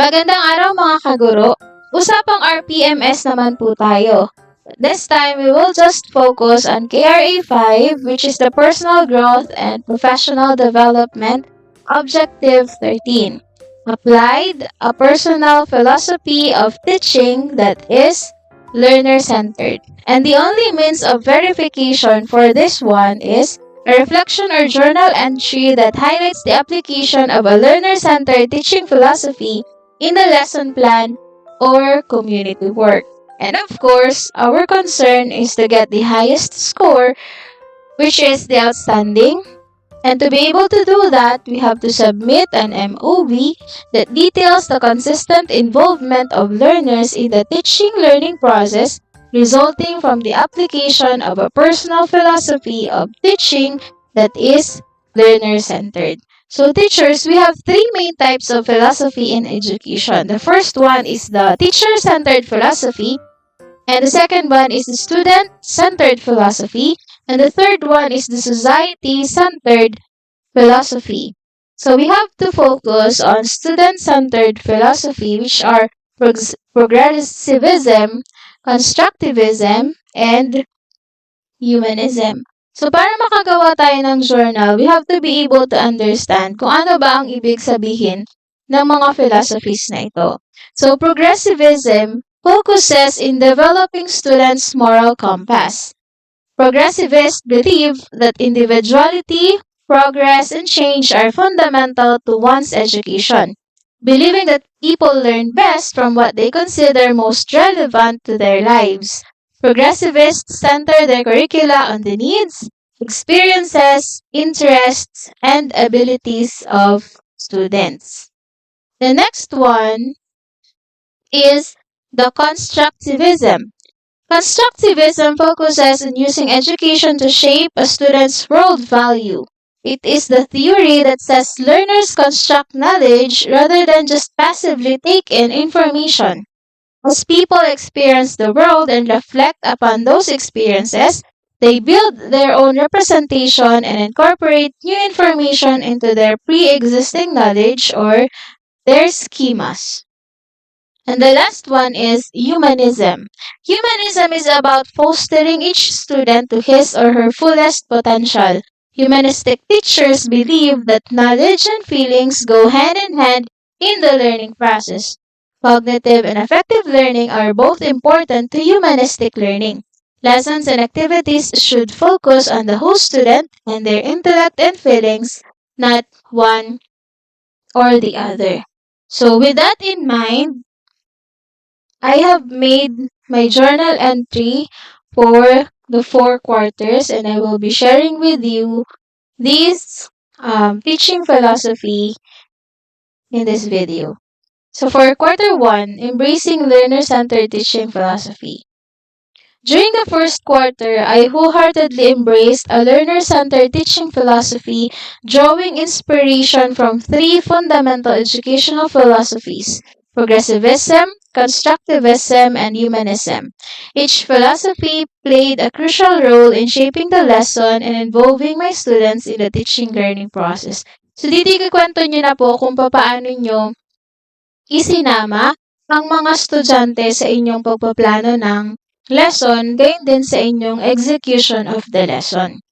Magandang araw mga kaguro. Usapang RPMS naman po tayo. This time, we will just focus on KRA 5, which is the Personal Growth and Professional Development, Objective 13. Applied a personal philosophy of teaching that is learner-centered. And the only means of verification for this one is a reflection or journal entry that highlights the application of a learner-centered teaching philosophy in the lesson plan or community work. And of course, our concern is to get the highest score, which is the outstanding. And to be able to do that, we have to submit an MOV that details the consistent involvement of learners in the teaching-learning process resulting from the application of a personal philosophy of teaching that is learner-centered. So teachers, we have three main types of philosophy in education. The first one is the teacher-centered philosophy, and the second one is the student-centered philosophy, and the third one is the society-centered philosophy. So we have to focus on student-centered philosophy, which are progressivism, constructivism, and humanism. So para makagawa tayo ng journal, we have to be able to understand kung ano ba ang ibig sabihin ng mga philosophies na ito. So progressivism focuses in developing students' moral compass. Progressivists believe that individuality, progress, and change are fundamental to one's education, believing that people learn best from what they consider most relevant to their lives. Progressivists center their curricula on the needs, experiences, interests, and abilities of students. The next one is the constructivism. Constructivism focuses on using education to shape a student's worldview. It is the theory that says learners construct knowledge rather than just passively take in information. As people experience the world and reflect upon those experiences, they build their own representation and incorporate new information into their pre-existing knowledge or their schemas. And the last one is humanism. Humanism is about fostering each student to his or her fullest potential. Humanistic teachers believe that knowledge and feelings go hand in hand in the learning process. Cognitive and affective learning are both important to humanistic learning. Lessons and activities should focus on the whole student and their intellect and feelings, not one or the other. So with that in mind, I have made my journal entry for the 4 quarters, and I will be sharing with you this teaching philosophy in this video. So for quarter 1, embracing learner-centered teaching philosophy. During the first quarter, I wholeheartedly embraced a learner-centered teaching philosophy, drawing inspiration from 3 fundamental educational philosophies: progressivism, constructivism, and humanism. Each philosophy played a crucial role in shaping the lesson and involving my students in the teaching-learning process. So dito ikukwento nyo na po kung paano nyo isinama ang mga estudyante sa inyong pagpaplano ng lesson, gayon din sa inyong execution of the lesson.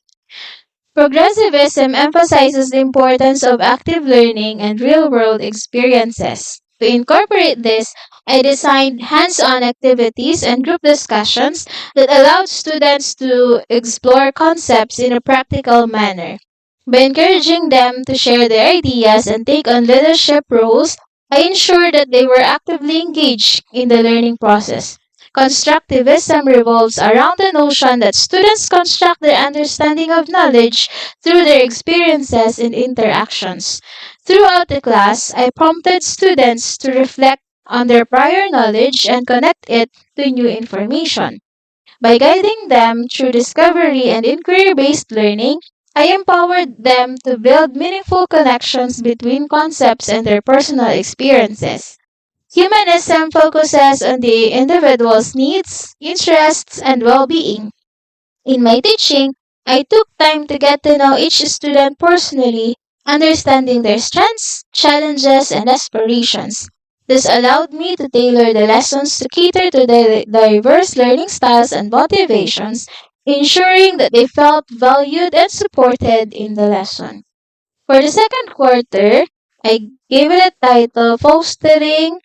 Progressivism emphasizes the importance of active learning and real-world experiences. To incorporate this, I designed hands-on activities and group discussions that allowed students to explore concepts in a practical manner. By encouraging them to share their ideas and take on leadership roles, I ensured that they were actively engaged in the learning process. Constructivism revolves around the notion that students construct their understanding of knowledge through their experiences and interactions. Throughout the class, I prompted students to reflect on their prior knowledge and connect it to new information. By guiding them through discovery and inquiry-based learning, I empowered them to build meaningful connections between concepts and their personal experiences. Humanism focuses on the individual's needs, interests, and well-being. In my teaching, I took time to get to know each student personally, understanding their strengths, challenges, and aspirations. This allowed me to tailor the lessons to cater to the diverse learning styles and motivations, ensuring that they felt valued and supported in the lesson. For the second quarter, I gave it a title Fostering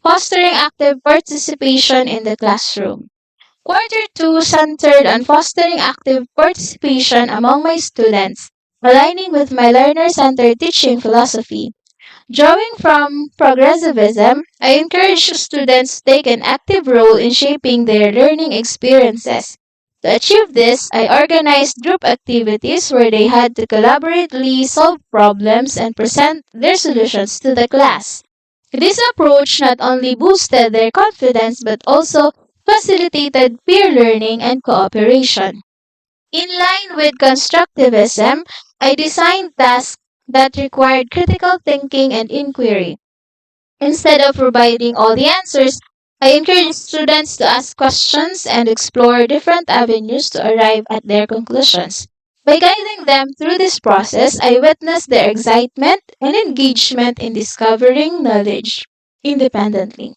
Active Participation in the Classroom. Quarter 2 centered on fostering active participation among my students, aligning with my learner-centered teaching philosophy. Drawing from progressivism, I encourage students to take an active role in shaping their learning experiences. To achieve this, I organized group activities where they had to collaboratively solve problems and present their solutions to the class. This approach not only boosted their confidence but also facilitated peer learning and cooperation. In line with constructivism, I designed tasks that required critical thinking and inquiry. Instead of providing all the answers, I encouraged students to ask questions and explore different avenues to arrive at their conclusions. By guiding them through this process, I witnessed their excitement and engagement in discovering knowledge independently.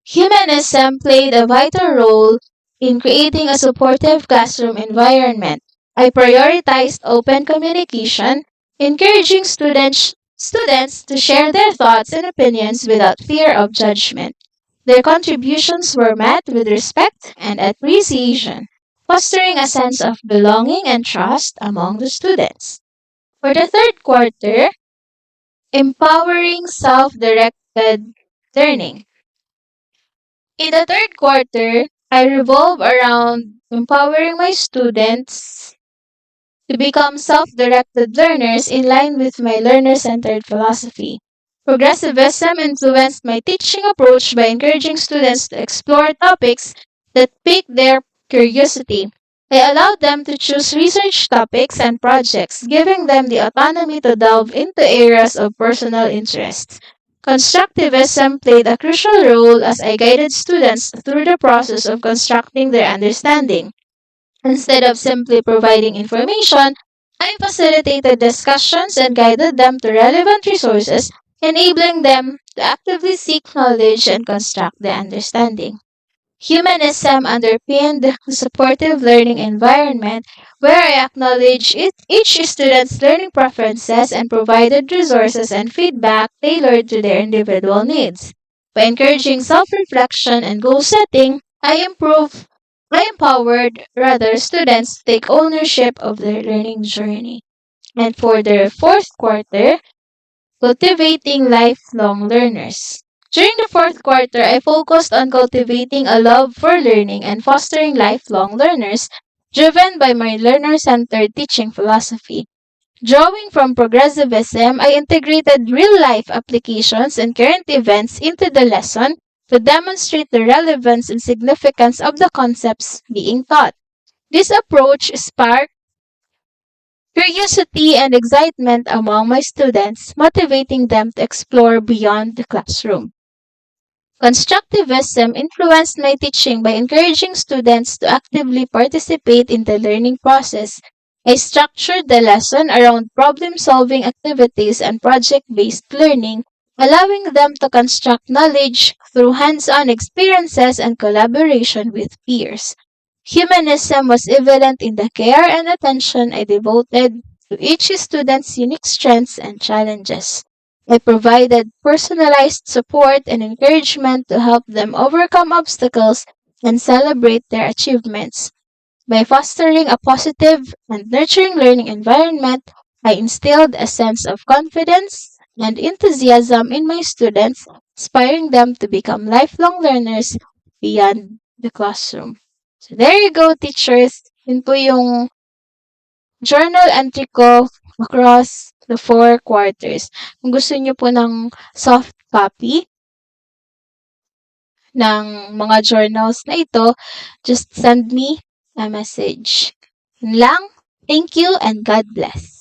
Humanism played a vital role in creating a supportive classroom environment. I prioritized open communication, encouraging students to share their thoughts and opinions without fear of judgment. Their contributions were met with respect and appreciation, fostering a sense of belonging and trust among the students. For the third quarter, empowering self-directed learning. In the third quarter, I revolve around empowering my students to become self-directed learners in line with my learner-centered philosophy. Progressivism influenced my teaching approach by encouraging students to explore topics that pique their curiosity. I allowed them to choose research topics and projects, giving them the autonomy to delve into areas of personal interest. Constructivism played a crucial role as I guided students through the process of constructing their understanding. Instead of simply providing information, I facilitated discussions and guided them to relevant resources, enabling them to actively seek knowledge and construct the understanding. Humanism underpinned a supportive learning environment where I acknowledged each student's learning preferences and provided resources and feedback tailored to their individual needs. By encouraging self-reflection and goal setting, I empowered students to take ownership of their learning journey. And for the fourth quarter, cultivating lifelong learners. During the fourth quarter, I focused on cultivating a love for learning and fostering lifelong learners driven by my learner centered teaching philosophy. Drawing from progressivism, I integrated real life applications and current events into the lesson to demonstrate the relevance and significance of the concepts being taught. This approach sparked curiosity and excitement among my students, motivating them to explore beyond the classroom. Constructivism influenced my teaching by encouraging students to actively participate in the learning process. I structured the lesson around problem solving activities and project based learning, allowing them to construct knowledge through hands on experiences and collaboration with peers. Humanism was evident in the care and attention I devoted to each student's unique strengths and challenges. I provided personalized support and encouragement to help them overcome obstacles and celebrate their achievements. By fostering a positive and nurturing learning environment, I instilled a sense of confidence and enthusiasm in my students, inspiring them to become lifelong learners beyond the classroom. So there you go, teachers. Yun po yung journal entry ko across the 4 quarters. Kung gusto niyo po ng soft copy ng mga journals na ito, just send me a message. Yun lang. Thank you and God bless.